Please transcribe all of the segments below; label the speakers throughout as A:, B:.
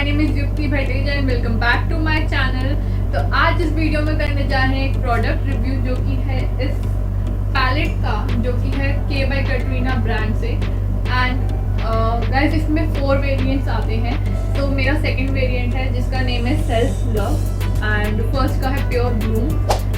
A: My name is Yukti Bhateja and welcome back to my channel. तो आज इस वीडियो में करने जा रहे हैं एक प्रोडक्ट रिव्यू जो कि है इस पैलेट का, जो कि है के बाय कैटरीना ब्रांड से। एंड गाइस इसमें 4 वेरिएंट्स आते हैं। तो मेरा सेकंड वेरिएंट है जिसका नेम है सेल्फ लव एंड फर्स्ट का है प्योर ब्लूम,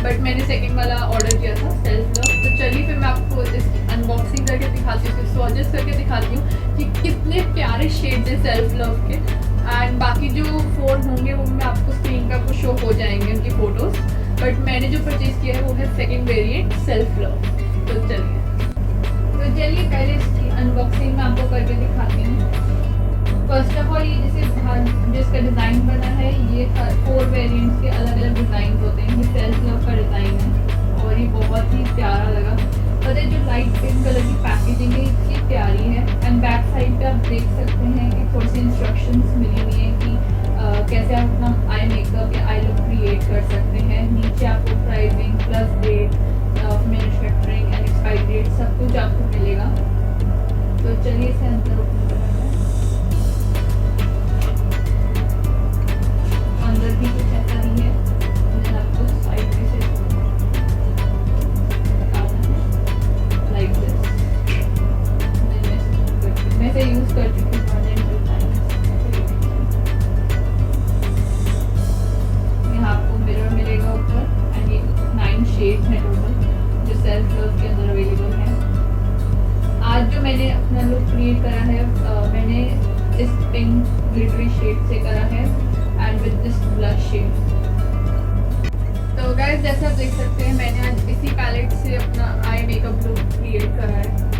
A: बट मैंने सेकंड वाला ऑर्डर किया था सेल्फ लव। तो चलिए फिर मैं आपको इसकी अनबॉक्सिंग करके दिखाती हूँ, इसके स्वॉचेस करके दिखाती हूँ कि कितने प्यारे शेड्स हैं सेल्फ लव के। एंड बाकी जो 4 होंगे वो मैं आपको स्क्रीन पर आपको शो हो जाएंगे उनकी फ़ोटोज़, बट मैंने जो परचेज़ किया है वो है सेकंड वेरिएंट सेल्फ लव। तो चलिए पहले इसकी अनबॉक्सिंग मैं आपको करके दिखाती हूँ। फर्स्ट ऑफ ऑल ये जिसका डिज़ाइन बना है, ये 4 वेरिएंट्स के अलग अलग डिज़ाइन होते हैं। ये सेल्फ लव का डिज़ाइन है और ये बहुत ही प्यारा लगा। और ये जो लाइट पिंक कलर की पैकेजिंग है इतनी प्यारी है। एंड बैक साइड पे आप देख सकते हैं कि थोड़ी सी इंस्ट्रक्शंस मिली हुई हैं कि कैसे आप अपना आई मेकअप या आई लुक क्रिएट कर सकते हैं। नीचे आपको pricing plus date, manufacturing and expiry date सब कुछ आपको मिलेगा। तो चलिए इसे अंदर ओपन करते हैं। अंदर भी कुछ ऐसा ही है। मैं आपको साइड में से लाइक दिस मैं इसे यूज़ कर चुकी हूँ 1 टाइम्स। यहाँ आपको मिरर मिलेगा ऊपर एंड ये 9 शेड्स हैं टोटल जो सेल्फ लव के अंदर अवेलेबल है। आज जो मैंने अपना लुक क्रिएट करा है मैंने इस पिंक ग्लिटरी शेड से करा है and with this blush shade. तो गाइस जैसे आप देख सकते हैं मैंने आज इसी पैलेट से अपना आई मेकअप लुक क्रिएट करा है।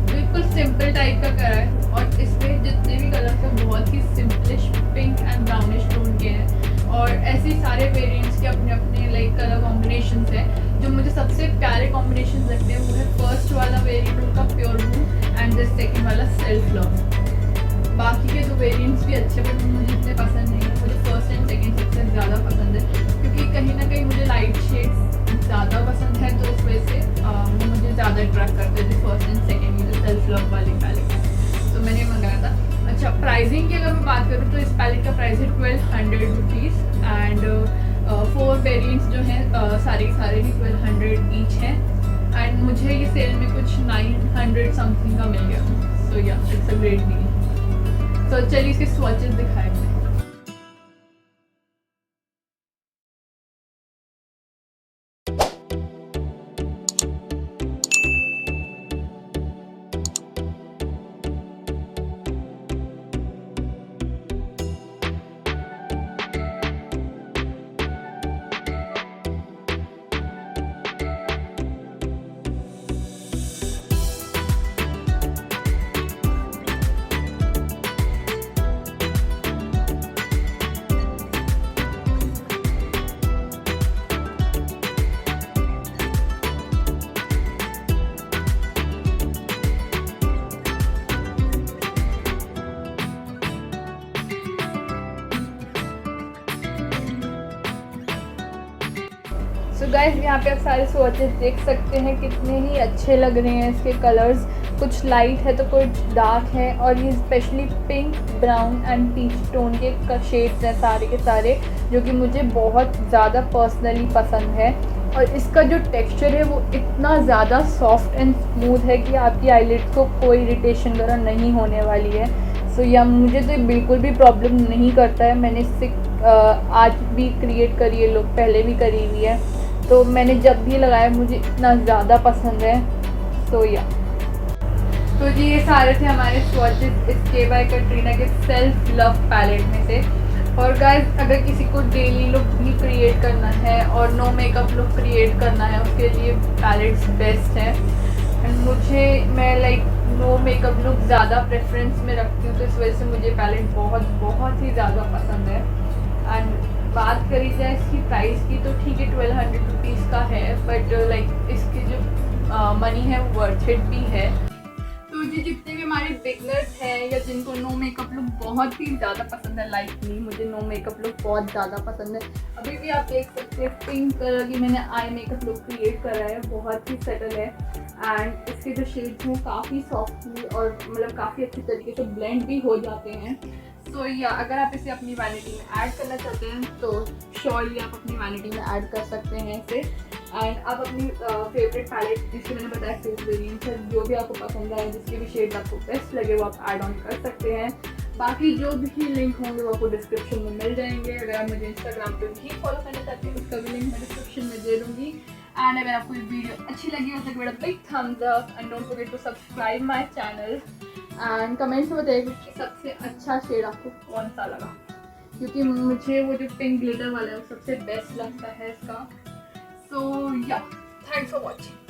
A: बिल्कुल सिंपल टाइप का करा है और इसमें जितने भी कलर्स हैं बहुत ही सिंपलिश पिंक एंड ब्राउनिश टोन के हैं। और ऐसे ही सारे वेरिएंट्स के अपने अपने लाइक कलर कॉम्बिनेशंस हैं। जो मुझे सबसे प्यारे कॉम्बिनेशन लगते हैं वो है फर्स्ट वाला वेरिएंट उनका pure blue and this second वाला सेल्फ लव। बाकी के 2 वेरिएंट्स भी अच्छे बट मुझे इतने पसंद नहीं है। मुझे फर्स्ट एंड सेकंड सबसे ज़्यादा पसंद है क्योंकि कहीं ना कहीं मुझे लाइट शेड्स ज़्यादा पसंद है। तो उस वजह से वो मुझे ज़्यादा अट्रैक्ट करते थे फर्स्ट एंड सेकंड जो सेल्फ लव वाली पैलेट है। तो मैंने मंगाया था। अच्छा, प्राइसिंग की अगर मैं बात करूँ तो इस पैलेट का प्राइस है 1200 रुपीज़ एंड 4 वेरिएंट्स जो हैं सारे ही 1200 ईच हैं। एंड मुझे ये सेल में कुछ 900 समथिंग का मिल गया। सो या इट्स अ ग्रेट डील। तो चलिए इसके स्वॉचेस दिखाएं। सो गाइस यहाँ पे आप सारे स्वॉचेस देख सकते हैं कितने ही अच्छे लग रहे हैं। इसके कलर्स कुछ लाइट है तो कुछ डार्क है और ये specially pink, brown and peach tone के शेड्स हैं सारे के सारे, जो कि मुझे बहुत ज़्यादा पर्सनली पसंद है। और इसका जो टेक्सचर है वो इतना ज़्यादा सॉफ्ट एंड स्मूथ है कि आपकी आईलिड्स को कोई इरिटेशन वगैरह नहीं होने वाली है। सो या मुझे तो बिल्कुल भी प्रॉब्लम नहीं करता है। मैंने इससे आज भी क्रिएट करी है लुक, पहले भी करी हुई है। तो मैंने जब भी लगाया मुझे इतना ज़्यादा पसंद है। तो या तो जी ये सारे थे हमारे स्वॉचेस इस के बाय कैटरीना के सेल्फ लव पैलेट में से। और गाइस अगर किसी को डेली लुक भी क्रिएट करना है और नो मेकअप लुक क्रिएट करना है उसके लिए पैलेट्स बेस्ट है। एंड मैं लाइक नो मेकअप लुक ज़्यादा प्रेफरेंस में रखती हूँ, तो इस वजह से मुझे पैलेट बहुत ही ज़्यादा पसंद है। एंड बात करी जाए इसकी प्राइस की तो ठीक है 1200 रुपीज़ का है, बट लाइक इसकी जो मनी है वो वर्थ इट भी है। तो जी जितने भी हमारे बिगनर्स हैं या जिनको नो मेकअप लुक बहुत ही ज़्यादा पसंद है, लाइक मी, मुझे नो मेकअप लुक बहुत ज़्यादा पसंद है। अभी भी आप देख सकते हैं पिंक कलर की मैंने आई मेकअप लुक क्रिएट करा है, बहुत ही सटल है। एंड इसके जो शेड्स हैं काफ़ी सॉफ्टली और मतलब काफ़ी अच्छी तरीके से ब्लेंड भी हो जाते हैं। सो या अगर आप इसे अपनी वैनिटी में ऐड करना चाहते हैं तो श्योरली आप अपनी वैनिटी में ऐड कर सकते हैं इसे। एंड आप अपनी फेवरेट पैलेट, जिसके मैंने बताया फेस वेरिएंट है, जो भी आपको पसंद आए, जिसके भी शेड आपको बेस्ट लगे वो आप ऐड ऑन कर सकते हैं। बाकी जो भी लिंक होंगे वो आपको डिस्क्रिप्शन में मिल जाएंगे। अगर आप मुझे इंस्टाग्राम पे भी फॉलो करना चाहते हैं उसका भी लिंक मैं डिस्क्रिप्शन में दे दूँगी। एंड अगर आपको ये वीडियो अच्छी लगी हो तो give it a big thumbs up and don't forget to subscribe my channel and comments में बताइए कि सबसे अच्छा शेड आपको कौन सा लगा, क्योंकि मुझे वो जो पिंक ग्लिटर वाला है वो सबसे बेस्ट लगता है इसका। सो या, थैंक्स फॉर वॉचिंग।